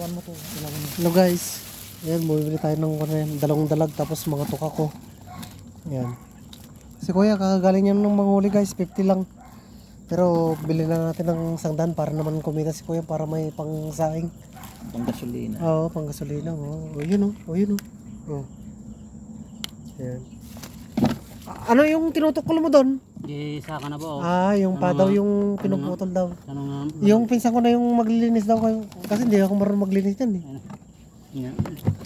Ilawan mo to. Ilawan mo. Hello guys. Ayan, bumibili tayo ng dalawang dalag tapos mga tuka ko. Ayan. Si kuya kakagaling yan ng manghuli guys, 50 lang. Pero bili na natin ng 100 para naman kumita si kuya para may pangsaing. Pang gasolina. Oo, panggasolina. Oh, yun oh. Oh, yun oh. Oh. Ayan. Ano yung tinutukol mo doon? Di saka na po. Yung pa daw yung pinuputol daw. Ano nga? Yung pinsan ko na yung maglilinis daw kayo. Kasi hindi ako marunong maglinis yan eh.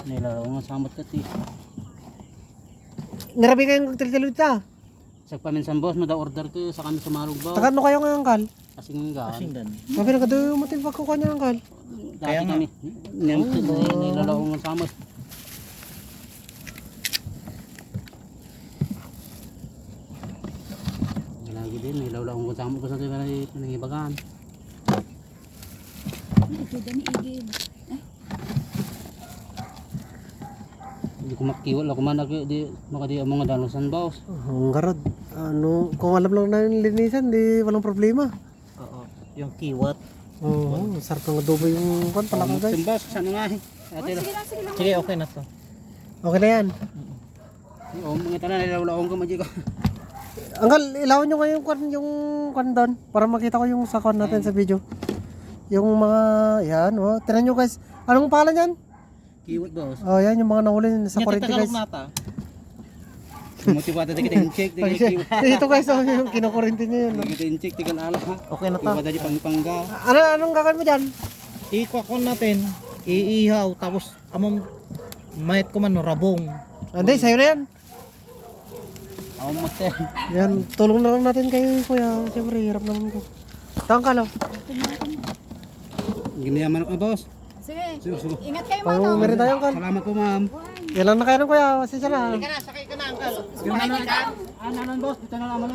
Nilalaw nga samot ka ti. Narabi kayong tiltilita. Sa paminsan boss, mada order ko sa kami sumarog ba? Takano kayo ng angkal? Kasing nga. Kasing dan. Sabi na kadoy mo tin pagkukuha niya ng angkal. Dati kami. Nilalaw nga samot. Lagi din, nilalaw nga samot ko sa nangibagan. Ito dami igib. Hindi ko makiwal ako man di makadi ang mga dalosan boss. Ang garod. Ano, kung alam lang na yung linisan, di walang problema. Oo. Yung kiwat. Oo, sarap ng adobo yung kwan pala ka guys. Boss, sana nga eh. Ate Sige lang, sige lang. Sige, okay na to. Okay na yan. oh, mga tanan nilalaw ko madji ko. Angkal, ilawan nyo ngayon yung kwan doon para makita ko yung sa kwan natin sa video. Yung mga, yan, oh. Tinan nyo guys. Anong pangalan yan? Kiwat boss. Oh, yan yung mga nahuli sa Nya kurente guys. nata. Motivado kita check Ay, ito guys, oh, yung kinukurente nyo yun. Oh. kita check tigal ala. Okay na to. Iba dali pangpangga. Anong gagawin mo dyan? Ikakon natin. Iihaw. Tapos among mayat ko man no, rabong. Hindi, sa'yo na yan. Ako master. Yan, tulong na lang natin kayo kuya. Siyempre, hirap naman ko. Tangkal oh. Ginayaman ako boss. Sige. Sige. Ingat kayo mga Pang to. meron tayo angkal. Salamat po ma'am. Yan lang na kayo ng kuya. Pasensya na. Sakay ka na angkal. Ano boss? Dito na naman